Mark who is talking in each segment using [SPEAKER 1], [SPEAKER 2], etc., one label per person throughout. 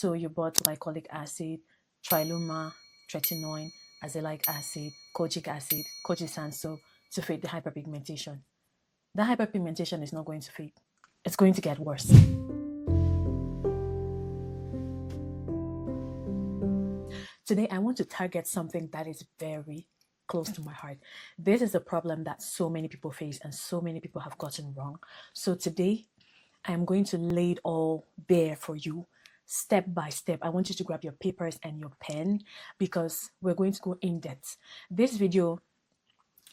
[SPEAKER 1] So you bought glycolic acid, triluma, tretinoin, azelaic acid, kojic acid, kojisanso to fade the hyperpigmentation. The hyperpigmentation is not going to fade. It's going to get worse. Today, I want to target something that is very close to my heart. This is a problem that so many people face and so many people have gotten wrong. So today, I am going to lay it all bare for you, step by step. I want you to grab your papers and your pen because we're going to go in depth. This video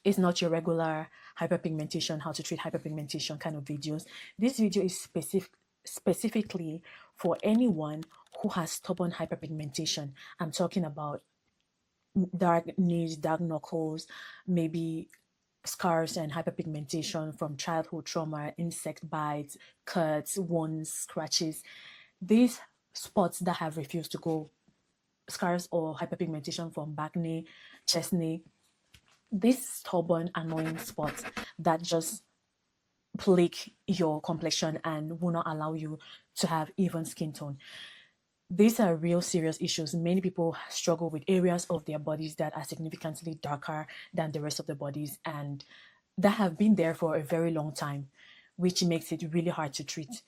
[SPEAKER 1] is not your regular hyperpigmentation, how to treat hyperpigmentation kind of videos. This video is specifically for anyone who has stubborn hyperpigmentation. I'm talking about dark knees, dark knuckles, maybe scars and hyperpigmentation from childhood trauma, insect bites, cuts, wounds, scratches. These spots that have refused to go, scars or hyperpigmentation from back knee, chest knee, these stubborn, annoying spots that just plague your complexion and will not allow you to have even skin tone. These are real serious issues. Many people struggle with areas of their bodies that are significantly darker than the rest of the bodies and that have been there for a very long time, which makes it really hard to treat.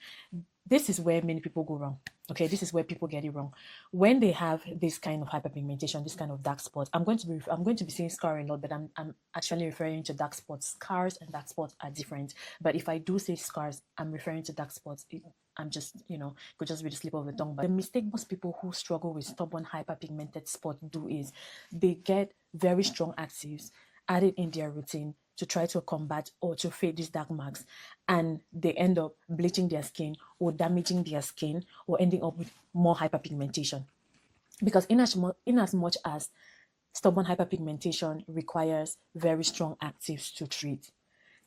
[SPEAKER 1] This is where many people go wrong. Okay, this is where people get it wrong. When they have this kind of hyperpigmentation, this kind of dark spots, I'm going to be saying scar a lot, but I'm actually referring to dark spots. Scars and dark spots are different. But if I do say scars, I'm referring to dark spots. I'm just, could just be the slip of the tongue. But the mistake most people who struggle with stubborn hyperpigmented spot do is they get very strong actives added in their routine to try to combat or to fade these dark marks, and they end up bleaching their skin or damaging their skin or ending up with more hyperpigmentation. Because in as much as stubborn hyperpigmentation requires very strong actives to treat,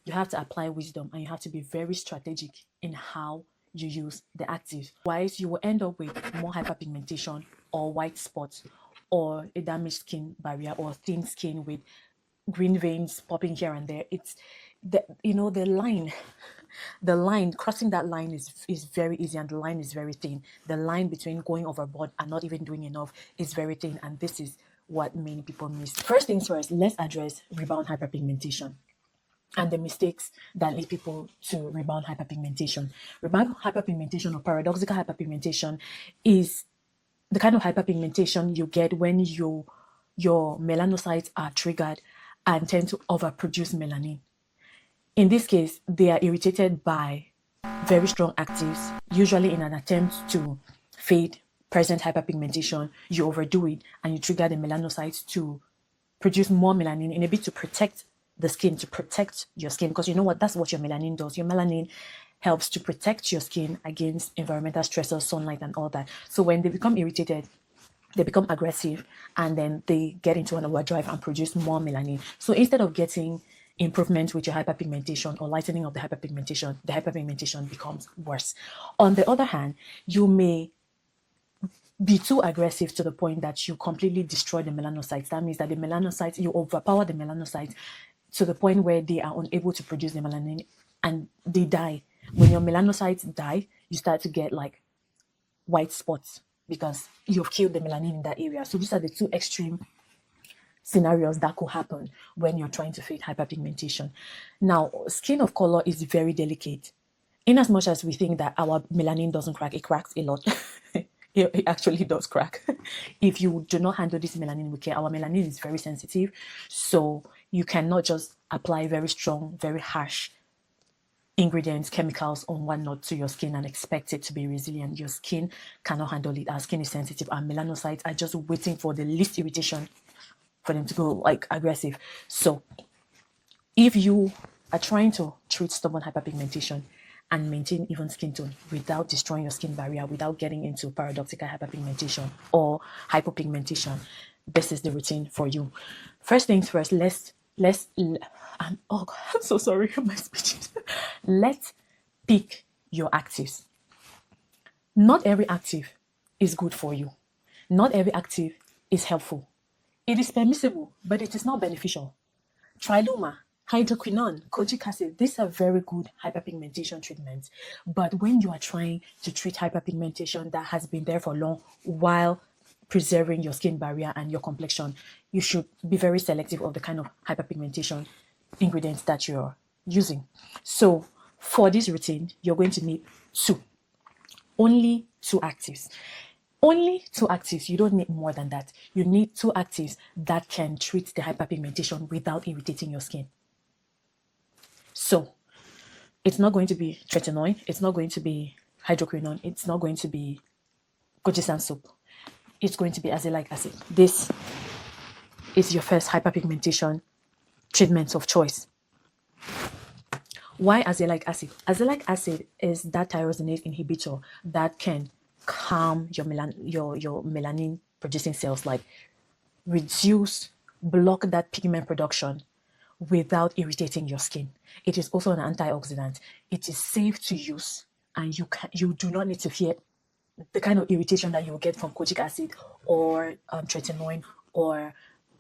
[SPEAKER 1] you have to apply wisdom and you have to be very strategic in how you use the actives. Otherwise, you will end up with more hyperpigmentation or white spots or a damaged skin barrier or thin skin with green veins popping here and there. It's the line crossing that line is very easy, and the line is very thin. The line between going overboard and not even doing enough is very thin, and this is what many people miss. First things first, let's address rebound hyperpigmentation and the mistakes that lead people to rebound hyperpigmentation. Rebound hyperpigmentation or paradoxical hyperpigmentation is the kind of hyperpigmentation you get when your melanocytes are triggered and tend to overproduce melanin. In this case, they are irritated by very strong actives, usually in an attempt to fade present hyperpigmentation. You overdo it and you trigger the melanocytes to produce more melanin in a bit to protect the skin, to protect your skin, because you know what, that's what your melanin does. Your melanin helps to protect your skin against environmental stressors, sunlight and all that. So when they become irritated, they become aggressive and then they get into an overdrive and produce more melanin. So instead of getting improvement with your hyperpigmentation or lightening of the hyperpigmentation becomes worse. On the other hand, you may be too aggressive to the point that you completely destroy the melanocytes. That means that the melanocytes, you overpower the melanocytes to the point where they are unable to produce the melanin and they die. When your melanocytes die, you start to get like white spots because you've killed the melanin in that area. So these are the two extreme scenarios that could happen when you're trying to fade hyperpigmentation. Now, skin of color is very delicate. In as much as we think that our melanin doesn't crack, it cracks a lot. It actually does crack. If you do not handle this melanin with care, our melanin is very sensitive. So you cannot just apply very strong, very harsh ingredients, chemicals, or whatnot to your skin and expect it to be resilient. Your skin cannot handle it. Our skin is sensitive. Our melanocytes are just waiting for the least irritation for them to go like aggressive. So if you are trying to treat stubborn hyperpigmentation and maintain even skin tone without destroying your skin barrier, without getting into paradoxical hyperpigmentation or hypopigmentation, this is the routine for you. First things first, I'm so sorry for my speeches. Let's pick your actives. Not every active is good for you. Not every active is helpful. It is permissible, but it is not beneficial. Triluma Hydroquinone, kojic acid, these are very good hyperpigmentation treatments. But when you are trying to treat hyperpigmentation that has been there for long while preserving your skin barrier and your complexion, you should be very selective of the kind of hyperpigmentation ingredients that you're using. So for this routine, you're going to need only two actives. Only two actives. You don't need more than that. You need two actives that can treat the hyperpigmentation without irritating your skin. So it's not going to be tretinoin, it's not going to be hydroquinone, it's not going to be gojisan soap. It's going to be azelaic acid. This is your first hyperpigmentation treatment of choice. Why azelaic acid? Azelaic acid is that tyrosinase inhibitor that can calm your melanin producing cells, like reduce, block that pigment production without irritating your skin. It is also an antioxidant. It is safe to use, and you do not need to fear the kind of irritation that you will get from kojic acid or tretinoin or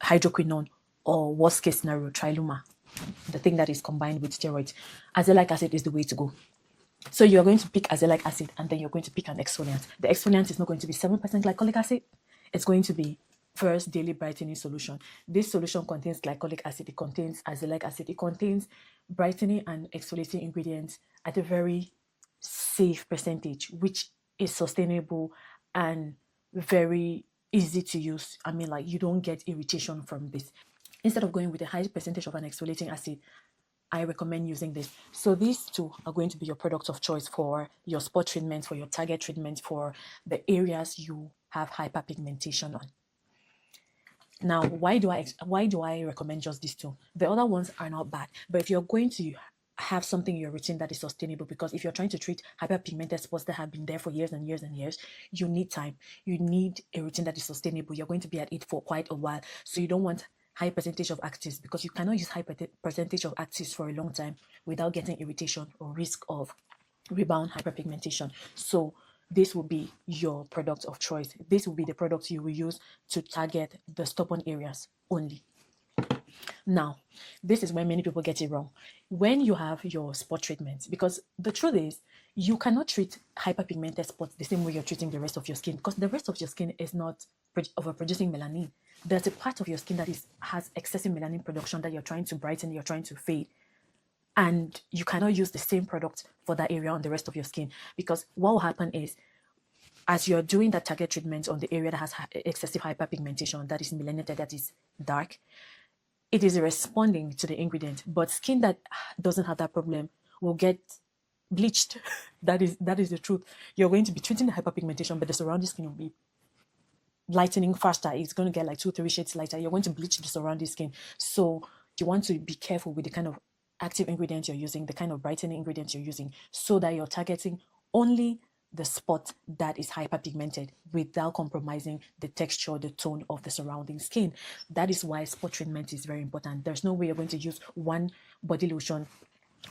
[SPEAKER 1] hydroquinone, or worst case scenario, triluma, the thing that is combined with steroids. Azelaic acid is the way to go. So you're going to pick azelaic acid, and then you're going to pick an exfoliant. The exfoliant is not going to be 7% glycolic acid. It's going to be first daily brightening solution. This solution contains glycolic acid, it contains azelaic acid, it contains brightening and exfoliating ingredients at a very safe percentage, which is sustainable and very easy to use. I mean, like, you don't get irritation from this. Instead of going with a high percentage of an exfoliating acid, I recommend using this. So these two are going to be your products of choice for your spot treatment, for your target treatment, for the areas you have hyperpigmentation on. Now, why do I recommend just these two? The other ones are not bad, but if you're going to have something in your routine that is sustainable, because if you're trying to treat hyperpigmented spots that have been there for years and years and years, you need time. You need a routine that is sustainable. You're going to be at it for quite a while, so you don't want high percentage of actives, because you cannot use high percentage of actives for a long time without getting irritation or risk of rebound hyperpigmentation. So this will be your product of choice. This will be the product you will use to target the stubborn areas only. Now, this is where many people get it wrong. When you have your spot treatments, because the truth is, you cannot treat hyperpigmented spots the same way you're treating the rest of your skin, because the rest of your skin is not overproducing melanin. There's a part of your skin that has excessive melanin production that you're trying to brighten, you're trying to fade. And you cannot use the same product for that area on the rest of your skin, because what will happen is, as you're doing that target treatment on the area that has excessive hyperpigmentation, that is melanated, that is dark, it is responding to the ingredient. But skin that doesn't have that problem will get bleached. that is the truth. You're going to be treating the hyperpigmentation, but the surrounding skin will be lightening faster. It's going to get like 2-3 shades lighter. You're going to bleach the surrounding skin. So you want to be careful with the kind of active ingredients you're using, the kind of brightening ingredients you're using, so that you're targeting only the spot that is hyperpigmented without compromising the texture, the tone of the surrounding skin. That is why spot treatment is very important. There's no way you're going to use one body lotion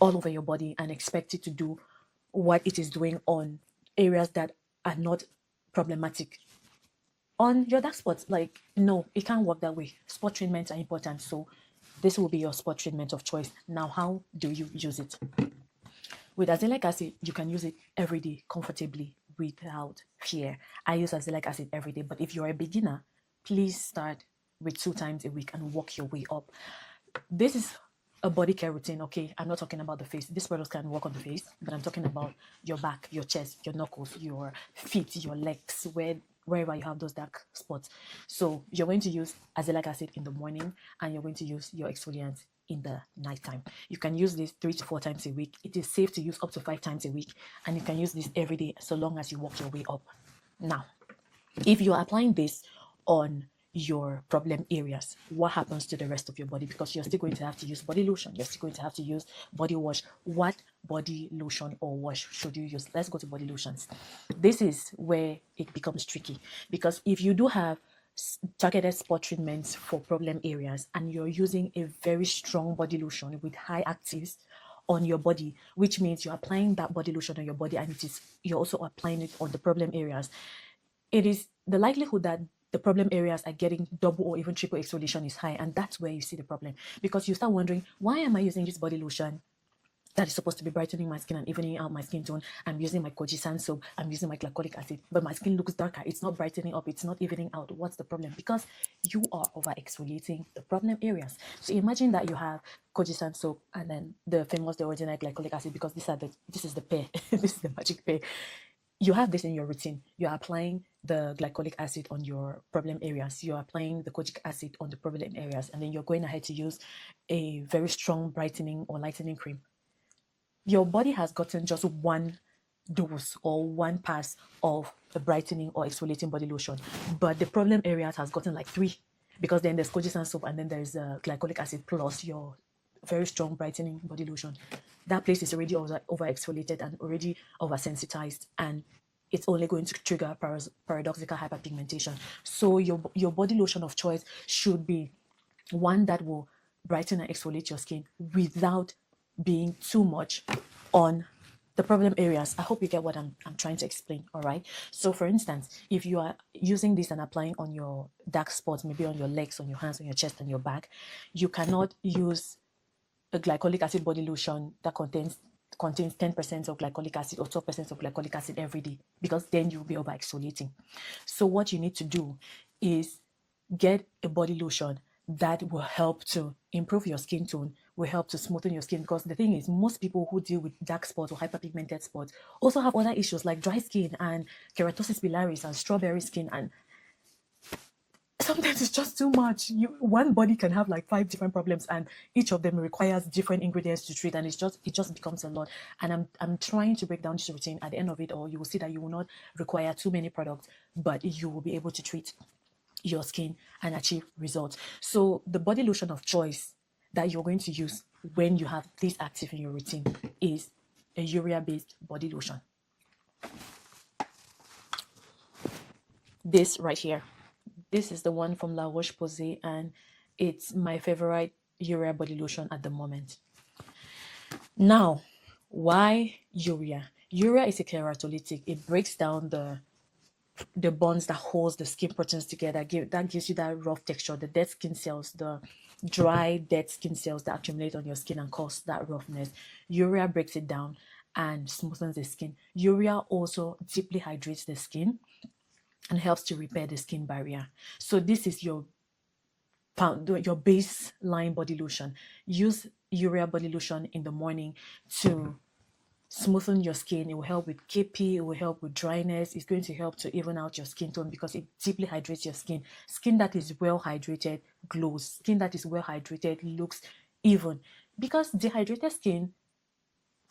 [SPEAKER 1] all over your body and expect it to do what it is doing on areas that are not problematic on your dark spots. Like, no, it can't work that way. Spot treatments are important, so this will be your spot treatment of choice. Now, how do you use it? With azelaic acid, you can use it every day comfortably without fear. I use azelaic acid every day, but if you're a beginner, please start with 2 times a week and work your way up. This is a body care routine, okay? I'm not talking about the face. This product can work on the face, but I'm talking about your back, your chest, your knuckles, your feet, your legs, wherever you have those dark spots. So you're going to use azelaic acid in the morning, and you're going to use your exfoliant in the nighttime. You can use this 3 to 4 times a week. It is safe to use up to 5 times a week, and you can use this every day so long as you work your way up. Now, if you're applying this on your problem areas, what happens to the rest of your body? Because you're still going to have to use body lotion, you're still going to have to use body wash. What body lotion or wash should you use? Let's go to body lotions. This is where it becomes tricky, because if you do have targeted spot treatments for problem areas and you're using a very strong body lotion with high actives on your body, which means you're applying that body lotion on your body and you're also applying it on the problem areas, it is the likelihood that the problem areas are getting double or even triple exfoliation is high, and that's where you see the problem, because you start wondering, why am I using this body lotion that is supposed to be brightening my skin and evening out my skin tone? I'm using my kojisan soap, I'm using my glycolic acid, but my skin looks darker. It's not brightening up, it's not evening out. What's the problem? Because you are over exfoliating the problem areas. So imagine that you have kojisan soap and then the original glycolic acid, because this is the pair, this is the magic pair. You have this in your routine. You're applying the glycolic acid on your problem areas, you're applying the kojic acid on the problem areas, and then you're going ahead to use a very strong brightening or lightening cream. Your body has gotten just one dose or one pass of a brightening or exfoliating body lotion, but the problem areas has gotten like 3, because then there's kojisan soap and then there's glycolic acid plus your very strong brightening body lotion. That place is already over exfoliated and already oversensitized, and it's only going to trigger paradoxical hyperpigmentation. So your body lotion of choice should be one that will brighten and exfoliate your skin without being too much on the problem areas. I hope you get what I'm trying to explain. All right. So for instance, if you are using this and applying on your dark spots, maybe on your legs, on your hands, on your chest, and your back, you cannot use a glycolic acid body lotion that contains 10% of glycolic acid or 12% of glycolic acid every day, because then you'll be over exfoliating. So what you need to do is get a body lotion that will help to improve your skin tone, will help to smoothen your skin. Because the thing is, most people who deal with dark spots or hyperpigmented spots also have other issues like dry skin and keratosis pilaris and strawberry skin, and sometimes it's just too much. One body can have like 5 different problems, and each of them requires different ingredients to treat, and it just becomes a lot. And I'm trying to break down this routine. At the end of it all, you will see that you will not require too many products, but you will be able to treat your skin and achieve results. So the body lotion of choice that you're going to use when you have this active in your routine is a urea-based body lotion. This right here. This is the one from La Roche-Posay, and it's my favorite urea body lotion at the moment. Now, why urea? Urea is a keratolytic. It breaks down the bonds that holds the skin proteins together. That gives you that rough texture, the dead skin cells, the dry dead skin cells that accumulate on your skin and cause that roughness. Urea breaks it down and smoothens the skin. Urea also deeply hydrates the skin and helps to repair the skin barrier. So this is your baseline body lotion. Use urea body lotion in the morning to smoothen your skin. It will help with KP, it will help with dryness. It's going to help to even out your skin tone because it deeply hydrates your skin. Skin that is well hydrated glows. Skin that is well hydrated looks even, because dehydrated skin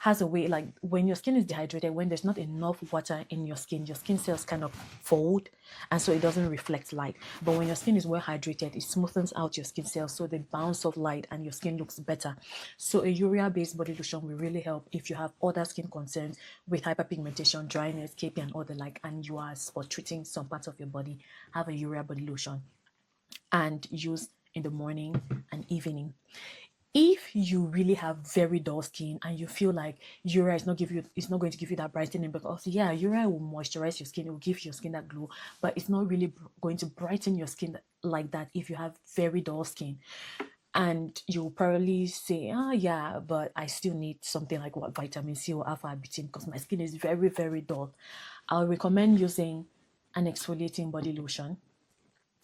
[SPEAKER 1] has a way, like when your skin is dehydrated, when there's not enough water in your skin cells kind of fold, and so it doesn't reflect light. But when your skin is well hydrated, it smoothens out your skin cells so they bounce off light and your skin looks better. So a urea based body lotion will really help if you have other skin concerns with hyperpigmentation, dryness, KP and all the like, and you are spot treating some parts of your body. Have a urea body lotion and use in the morning and evening. If you really have very dull skin and you feel like urea is not going to give you that brightening, because yeah, urea will moisturize your skin, it will give your skin that glow, but it's not really going to brighten your skin like that if you have very dull skin. And you'll probably say, yeah, but I still need something like what, vitamin C or alpha betaine because my skin is very, very dull. I'll recommend using an exfoliating body lotion.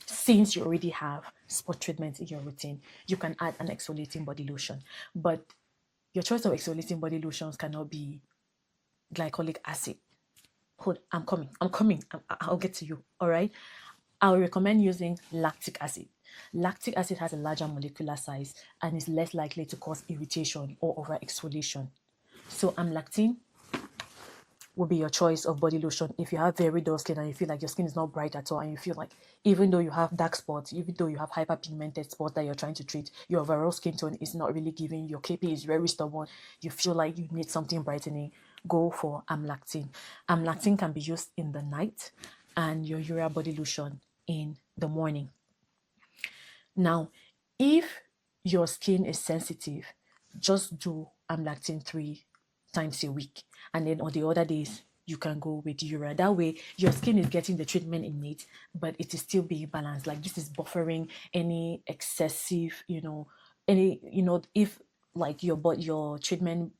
[SPEAKER 1] Since you already have spot treatment in your routine, you can add an exfoliating body lotion. But your choice of exfoliating body lotions cannot be glycolic acid. Hold, I'm coming. I'll get to you. All right. I'll recommend using lactic acid. Lactic acid has a larger molecular size and is less likely to cause irritation or over exfoliation. So amlactin will be your choice of body lotion if you have very dull skin and you feel like your skin is not bright at all, and you feel like even though you have dark spots, even though you have hyperpigmented spots that you're trying to treat, your overall skin tone is not really giving, your KP is very stubborn, you feel like you need something brightening, go for amlactin. Amlactin can be used in the night and your urea body lotion in the morning. Now, if your skin is sensitive, just do amlactin 3 times a week, and then on the other days you can go with Ura. That way, your skin is getting the treatment it needs, but it is still being balanced. Like this is buffering any excessive, if like your treatment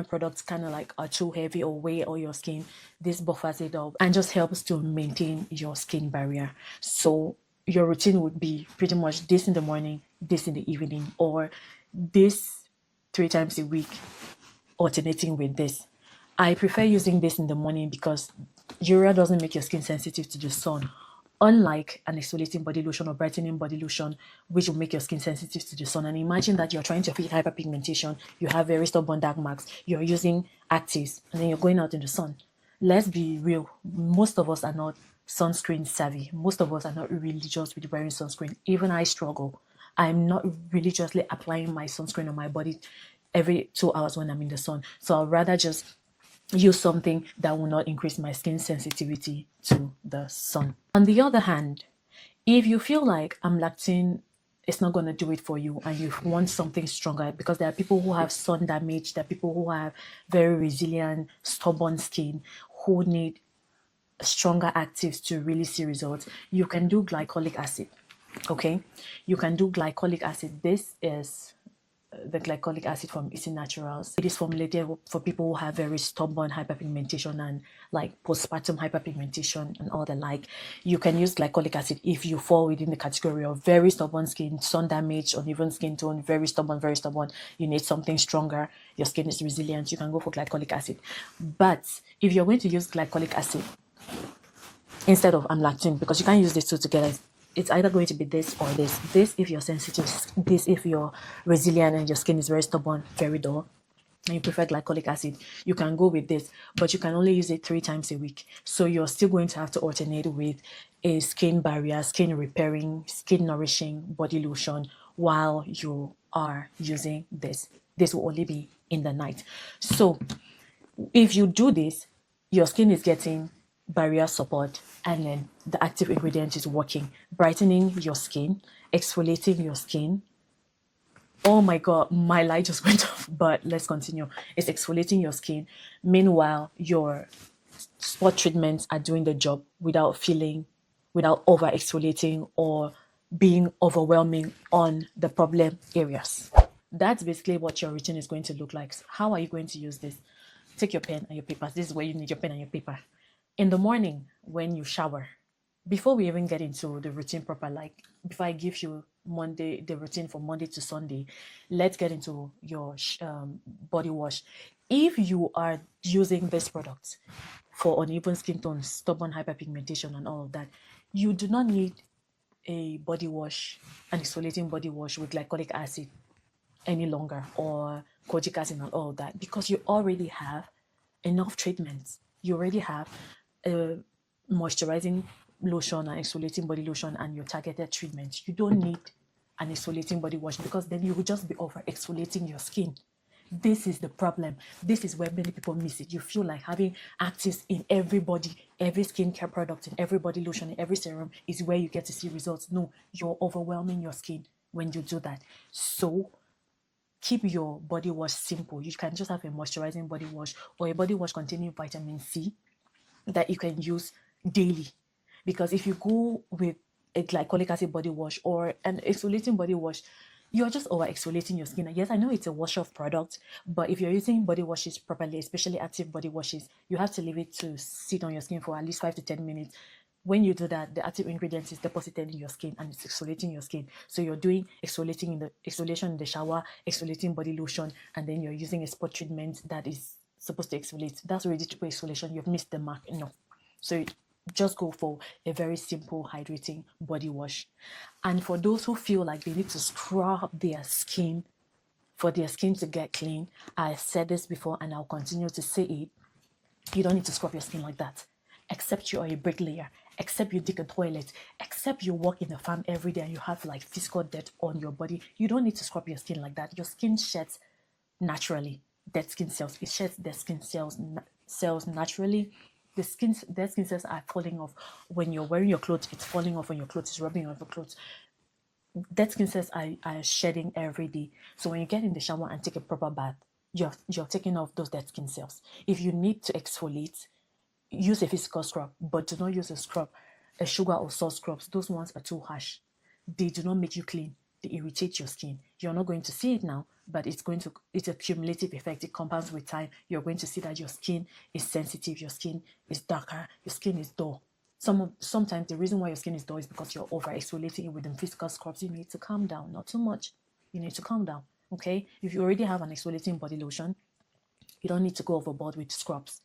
[SPEAKER 1] products kind of like are too heavy or weigh on your skin, this buffers it up and just helps to maintain your skin barrier. So your routine would be pretty much this in the morning, this in the evening, or this 3 times a week, alternating with this. I prefer using this in the morning because urea doesn't make your skin sensitive to the sun. Unlike an exfoliating body lotion or brightening body lotion, which will make your skin sensitive to the sun. And imagine that you're trying to treat hyperpigmentation, you have very stubborn dark marks, you're using actives, and then you're going out in the sun. Let's be real, most of us are not sunscreen savvy. Most of us are not religious with wearing sunscreen. Even I struggle. I'm not religiously applying my sunscreen on my body every 2 hours when I'm in the sun. So I'd rather just use something that will not increase my skin sensitivity to the sun. On the other hand, if you feel like I'm lacting, it's not going to do it for you and you want something stronger, because there are people who have sun damage, there are people who have very resilient, stubborn skin who need stronger actives to really see results, you can do glycolic acid. Okay, you can do glycolic acid. This is the glycolic acid from Easy Naturals. It is formulated for people who have very stubborn hyperpigmentation and like postpartum hyperpigmentation and all the like. You can use glycolic acid if you fall within the category of very stubborn skin, sun damage, uneven skin tone, very stubborn, you need something stronger, your skin is resilient, you can go for glycolic acid. But if you're going to use glycolic acid instead of amlactin, because you can't use these two together, it's either going to be this or this. This if you're sensitive, this if you're resilient and your skin is very stubborn, very dull, and you prefer glycolic acid, you can go with this, but you can only use it 3 times a week. So you're still going to have to alternate with a skin barrier, skin repairing, skin nourishing body lotion while you are using this. This will only be in the night. So if you do this, your skin is getting barrier support, and then the active ingredient is working, brightening your skin, exfoliating your skin. Oh my god, my light just went off, but let's continue. It's exfoliating your skin. Meanwhile, your spot treatments are doing the job without over exfoliating or being overwhelming on the problem areas. That's basically what your routine is going to look like. How are you going to use this? Take your pen and your paper. This is where you need your pen and your paper. In the morning, when you shower, before we even get into the routine proper, like before I give you the routine for Monday to Sunday, let's get into your body wash. If you are using this product for uneven skin tone, stubborn hyperpigmentation and all of that, you do not need a body wash, an exfoliating body wash with glycolic acid any longer, or kojic acid and all of that, because you already have enough treatments. You already have a moisturizing lotion and exfoliating body lotion and your targeted treatment. You don't need an exfoliating body wash, because then you will just be over exfoliating your skin. This is the problem. This is where many people miss it. You feel like having actives in every body, every skincare product, in every body lotion, in every serum is where you get to see results. No, you're overwhelming your skin when you do that. So keep your body wash simple. You can just have a moisturizing body wash or a body wash containing vitamin C that you can use daily. Because if you go with a glycolic acid body wash or an exfoliating body wash, you're just over exfoliating your skin. Yes, I know it's a wash off product, but if you're using body washes properly, especially active body washes, you have to leave it to sit on your skin for at least 5 to 10 minutes. When you do that, the active ingredient is deposited in your skin and it's exfoliating your skin. So you're doing exfoliation in the shower, exfoliating body lotion, and then you're using a spot treatment that is supposed to exfoliate. That's already triple exfoliation. You've missed the mark. No. So just go for a very simple hydrating body wash. And for those who feel like they need to scrub their skin for their skin to get clean, I said this before and I'll continue to say it. You don't need to scrub your skin like that. Except you are a bricklayer, except you dig a toilet, except you work in the farm every day and you have like physical dirt on your body. You don't need to scrub your skin like that. Your skin sheds naturally dead skin cells. It sheds dead skin cells naturally. The dead skin cells are falling off when you're wearing your clothes. It's falling off when your clothes is rubbing off your clothes. Dead skin cells are shedding every day. So when you get in the shower and take a proper bath, you're taking off those dead skin cells. If you need to exfoliate, use a physical scrub, but do not use a scrub, a sugar or salt scrubs. Those ones are too harsh. They do not make you clean. They irritate your skin. You're not going to see it now, but it's a cumulative effect. It compounds with time. You're going to see that your skin is sensitive, your skin is darker, your skin is dull. Sometimes the reason why your skin is dull is because you're over exfoliating it with the physical scrubs. You need to calm down, not too much. You need to calm down. Okay? If you already have an exfoliating body lotion, you don't need to go overboard with scrubs.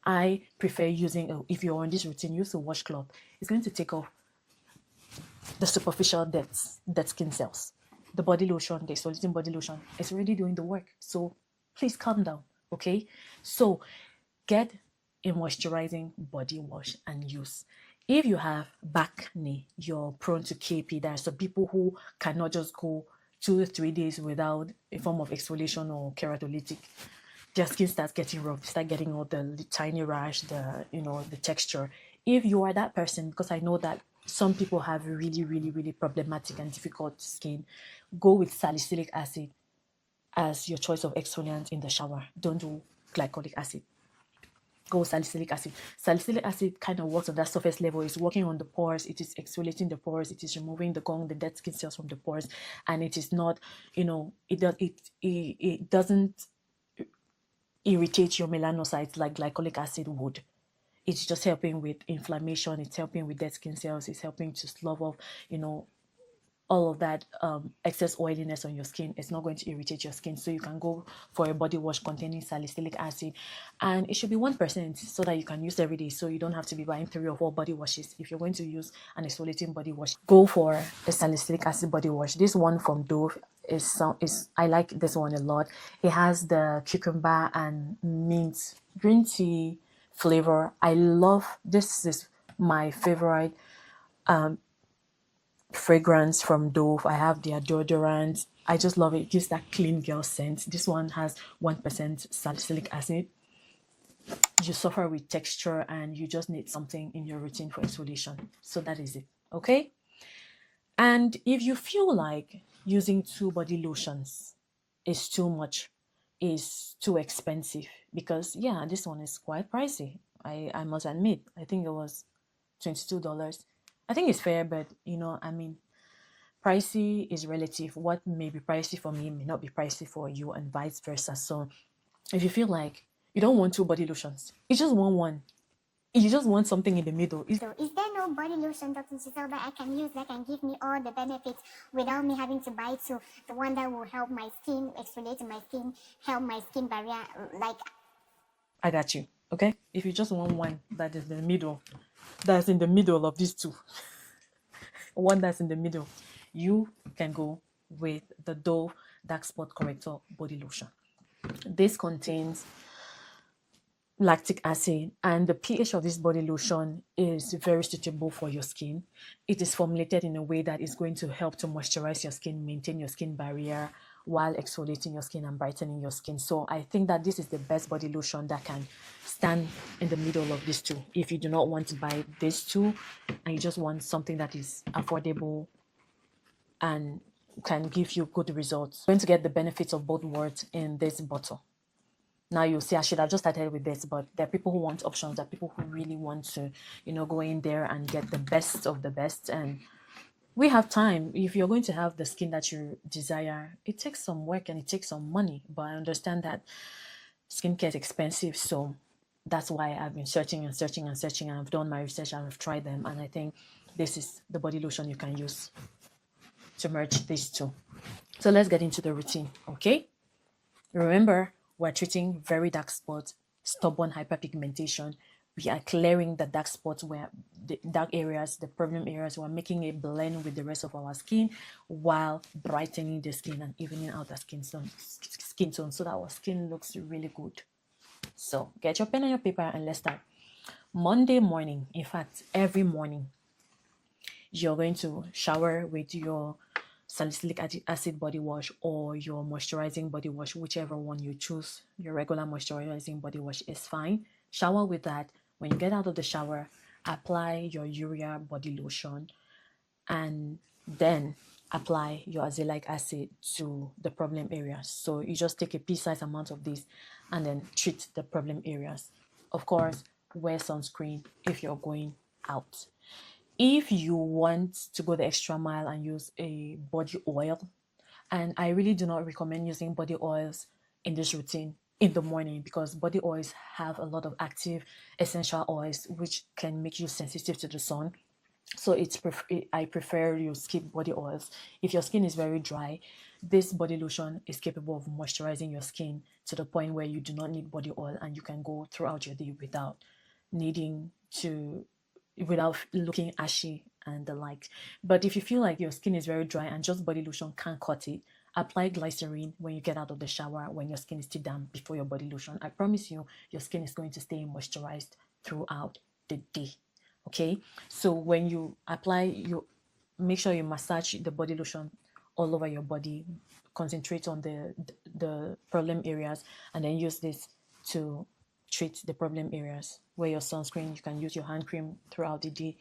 [SPEAKER 1] I prefer using, if you're on this routine, use a washcloth. It's going to take off the superficial dead skin cells. The body lotion, the exfoliating body lotion, is already doing the work. So please calm down, okay? So get a moisturizing body wash and use. If you have back knee, you're prone to KP. There are some people who cannot just go 2 to 3 days without a form of exfoliation or keratolytic. Their skin starts getting rough, start getting all the tiny rash, the texture. If you are that person, because I know that some people have really, really, really problematic and difficult skin, go with salicylic acid as your choice of exfoliant in the shower. Don't do glycolic acid. Go with salicylic acid. Salicylic acid kind of works on that surface level. It's working on the pores. It is exfoliating the pores. It is removing the gunk, the dead skin cells from the pores, and it is not, it doesn't irritate your melanocytes like glycolic acid would. It's just helping with inflammation. It's helping with dead skin cells. It's helping to slough off, all of that excess oiliness on your skin. It's not going to irritate your skin. So you can go for a body wash containing salicylic acid, and it should be 1% so that you can use every day. So you don't have to be buying 3 or 4 body washes. If you're going to use an exfoliating body wash, go for a salicylic acid body wash. This one from Dove is I like this one a lot. It has the cucumber and mint green tea flavor. I love this. Is my favorite fragrance from Dove. I have their deodorant. I just love it. It gives that clean girl scent. This one has 1% salicylic acid. You suffer with texture and you just need something in your routine for exfoliation. So that is it. Okay? And if you feel like using 2 body lotions is too much, is too expensive, because yeah, this one is quite pricey. I must admit, I think it was $22. I think it's fair, but pricey is relative. What may be pricey for me may not be pricey for you, and vice versa. So if you feel like you don't want 2 body lotions, you just want one. You just want something in the middle.
[SPEAKER 2] So is there no body lotion, Dr. Giselle, that I can use that can give me all the benefits without me having to buy 2? The one that will help my skin, exfoliate my skin, help my skin barrier,
[SPEAKER 1] I got you. Okay? If you just want one that is in the middle, that's in the middle of these 2, one that's in the middle, you can go with the Dove Dark Spot Corrector Body Lotion. This contains lactic acid, and the pH of this body lotion is very suitable for your skin. It is formulated in a way that is going to help to moisturize your skin, maintain your skin barrier while exfoliating your skin and brightening your skin. So I think that this is the best body lotion that can stand in the middle of these 2. If you do not want to buy these 2 and you just want something that is affordable and can give you good results, you're going to get the benefits of both worlds in this bottle. Now you'll see I should have just started with this, but there are people who want options. There are people who really want to, go in there and get the best of the best. And we have time. If you're going to have the skin that you desire, it takes some work and it takes some money. But I understand that skincare is expensive. So that's why I've been searching and searching and searching. And I've done my research and I've tried them. And I think this is the body lotion you can use to merge these 2. So let's get into the routine, okay? Remember, we're treating very dark spots, stubborn hyperpigmentation. We are clearing the dark spots, where the dark areas, the problem areas. We're making it blend with the rest of our skin while brightening the skin and evening out the skin tone so that our skin looks really good. So get your pen and your paper and let's start. Monday morning, in fact, every morning, you're going to shower with your salicylic acid body wash or your moisturizing body wash, whichever one you choose. Your regular moisturizing body wash is fine. Shower with that. When you get out of the shower, apply your urea body lotion, and then apply your azelaic acid to the problem areas. So you just take a pea-sized amount of this and then treat the problem areas. Of course, wear sunscreen if you're going out. If you want to go the extra mile and use a body oil, and I really do not recommend using body oils in this routine in the morning, because body oils have a lot of active essential oils which can make you sensitive to the sun. So I prefer you skip body oils. If your skin is very dry, this body lotion is capable of moisturizing your skin to the point where you do not need body oil, and you can go throughout your day without needing to, without looking ashy and the like. But if you feel like your skin is very dry and just body lotion can't cut it, apply glycerin when you get out of the shower when your skin is still damp before your body lotion. I promise you, your skin is going to stay moisturized throughout the day. Okay, so when you apply, you make sure you massage the body lotion all over your body, concentrate on the problem areas, and then use this to treat the problem areas. Wear your sunscreen. You can use your hand cream throughout the day,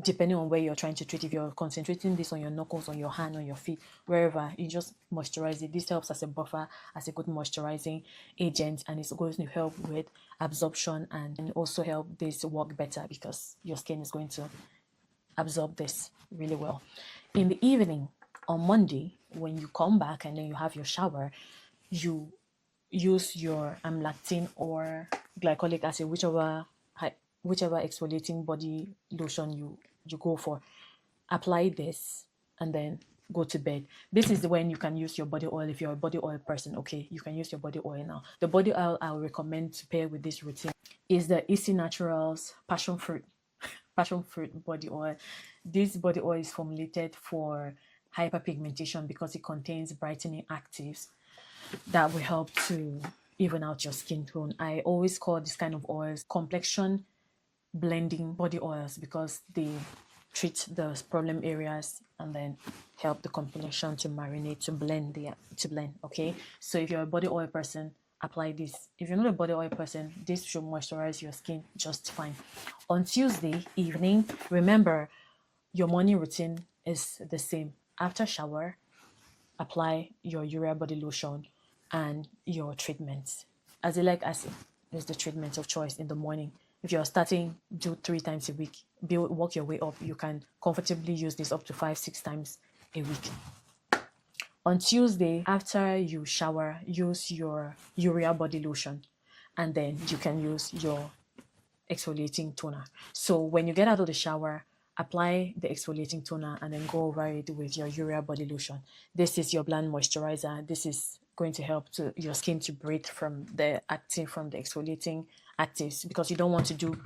[SPEAKER 1] depending on where you're trying to treat. If you're concentrating this on your knuckles, on your hand, on your feet, wherever, you just moisturize it. This helps as a buffer, as a good moisturizing agent, and it's going to help with absorption and also help this work better because your skin is going to absorb this really well. In the evening, on Monday, when you come back and then you have your shower, you use your amlactin or glycolic acid, whichever exfoliating body lotion you go for. Apply this and then go to bed. This is when you can use your body oil. If you're a body oil person, okay, you can use your body oil now. The body oil I would recommend to pair with this routine is the Easy Naturals passion fruit body oil. This body oil is formulated for hyperpigmentation because it contains brightening actives that will help to even out your skin tone. I always call this kind of oils complexion blending body oils because they treat the problem areas and then help the complexion to marinate, to blend. Okay, so if you're a body oil person, apply this. If you're not a body oil person, this should moisturize your skin just fine. On Tuesday evening, remember your morning routine is the same. After shower, apply your urea body lotion and your treatments. Azelaic acid is the treatment of choice in the morning. If you're starting, do 3 times a week. Work your way up. You can comfortably use this up to 5-6 times a week. On Tuesday, after you shower, use your urea body lotion, and then you can use your exfoliating toner. So when you get out of the shower, apply the exfoliating toner and then go over it with your urea body lotion. This is your bland moisturizer. This is going to help to your skin to breathe from the exfoliating actives, because you don't want to do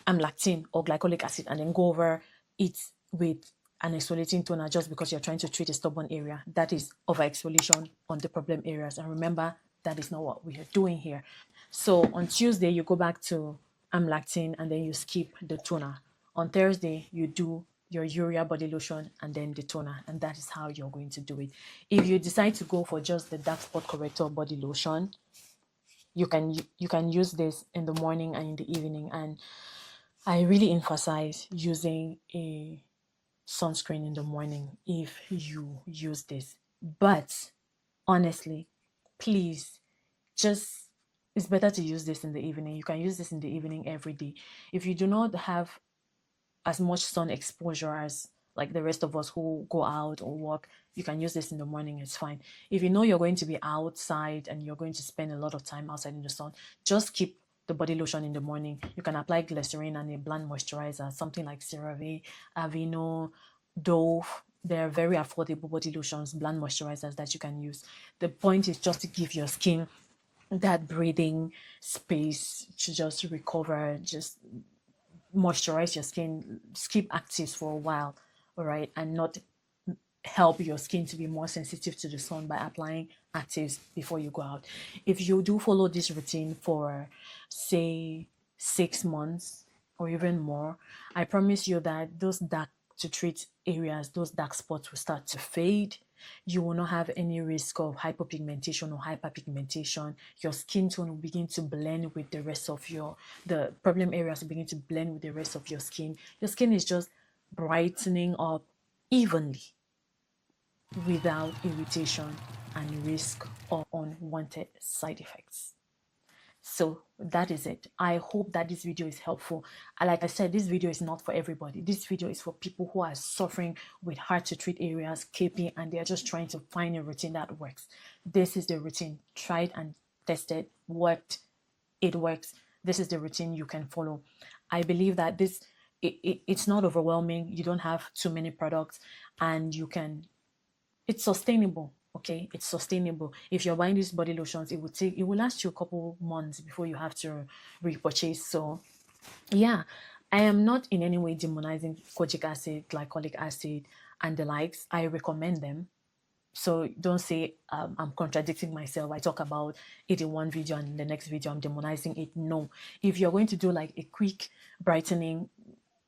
[SPEAKER 1] amlactin or glycolic acid and then go over it with an exfoliating toner just because you're trying to treat a stubborn area. That is over exfoliation on the problem areas. And remember, that is not what we are doing here. So on Tuesday, you go back to amlactin and then you skip the toner. On Thursday, you do your urea body lotion and then the toner, and that is how you're going to do it. If you decide to go for just the dark spot corrector body lotion, you can use this in the morning and in the evening, and I really emphasize using a sunscreen in the morning if you use this. But honestly, please, it's better to use this in the evening. You can use this in the evening every day. If you do not have as much sun exposure as like the rest of us who go out or work, you can use this in the morning. It's fine. If you know you're going to be outside and you're going to spend a lot of time outside in the sun, just keep the body lotion in the morning. You can apply glycerin and a bland moisturizer, something like CeraVe, Aveeno, Dove. They're very affordable body lotions, bland moisturizers that you can use. The point is just to give your skin that breathing space to just recover, just moisturize your skin, skip actives for a while, all right, and not help your skin to be more sensitive to the sun by applying actives before you go out. If you do follow this routine for, say, 6 months or even more, I promise you that those dark to treat areas, those dark spots will start to fade. You will not have any risk of hypopigmentation or hyperpigmentation. Your skin tone will begin to blend with the rest of the problem areas will begin to blend with the rest of your skin. Your skin is just brightening up evenly without irritation and risk of unwanted side effects. So that is it. I hope that this video is helpful. Like I said, this video is not for everybody. This video is for people who are suffering with hard to treat areas, KP, and they're just trying to find a routine that works. This is the routine. Tried and tested, worked, it works. This is the routine you can follow. I believe that it's not overwhelming. You don't have too many products, and it's sustainable. Okay, it's sustainable. If you're buying these body lotions, it will last you a couple months before you have to repurchase. So yeah, I am not in any way demonizing kojic acid, glycolic acid, and the likes. I recommend them. So don't say I'm contradicting myself. I talk about it in one video and in the next video I'm demonizing it. No. If you're going to do like a quick brightening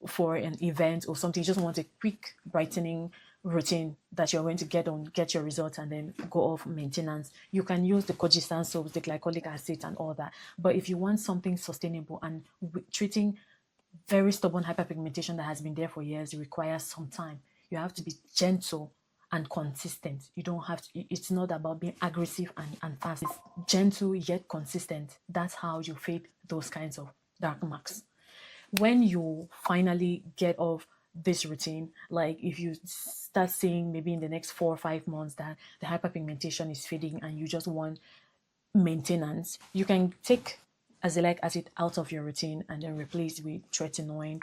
[SPEAKER 1] for an event or something, you just want a quick brightening routine that you're going to get your results and then go off maintenance, you can use the kojisan soaps, the glycolic acid and all that. But if you want something sustainable and treating very stubborn hyperpigmentation that has been there for years, it requires some time. You have to be gentle and consistent. You don't have to, it's not about being aggressive and fast. It's gentle yet consistent. That's how you fade those kinds of dark marks. When you finally get off this routine, like if you start seeing maybe in the next 4 or 5 months that the hyperpigmentation is fading and you just want maintenance, you can take azelaic acid out of your routine and then replace with tretinoin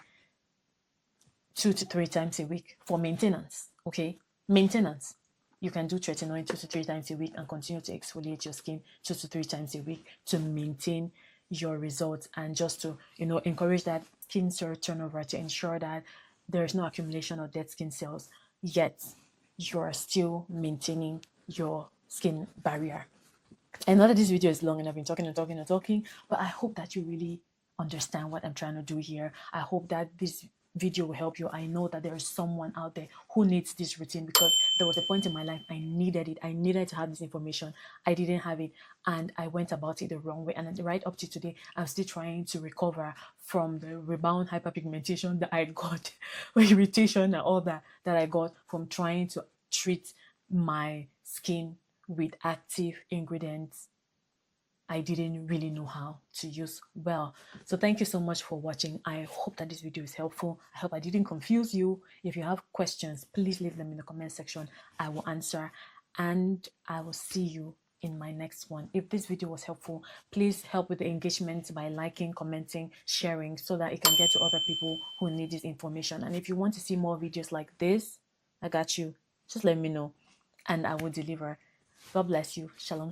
[SPEAKER 1] 2 to 3 times a week for maintenance. Okay, maintenance. You can do tretinoin 2 to 3 times a week and continue to exfoliate your skin 2 to 3 times a week to maintain your results and just to encourage that skin cell turnover, to ensure that there is no accumulation of dead skin cells, yet you are still maintaining your skin barrier. I know that this video is long and I've been talking, but I hope that you really understand what I'm trying to do here. I hope that this video will help you. I know that there is someone out there who needs this routine, because there was a point in my life I needed it. I needed to have this information. I didn't have it and I went about it the wrong way. And right up to today, I'm still trying to recover from the rebound hyperpigmentation that I got, irritation and all that I got from trying to treat my skin with active ingredients I didn't really know how to use well. So thank you so much for watching. I hope that this video is helpful. I hope I didn't confuse you. If you have questions, please leave them in the comment section. I will answer and I will see you in my next one. If this video was helpful, please help with the engagement by liking, commenting, sharing, so that it can get to other people who need this information. And if you want to see more videos like this, I got you. Just let me know and I will deliver. God bless you. Shalom, shalom.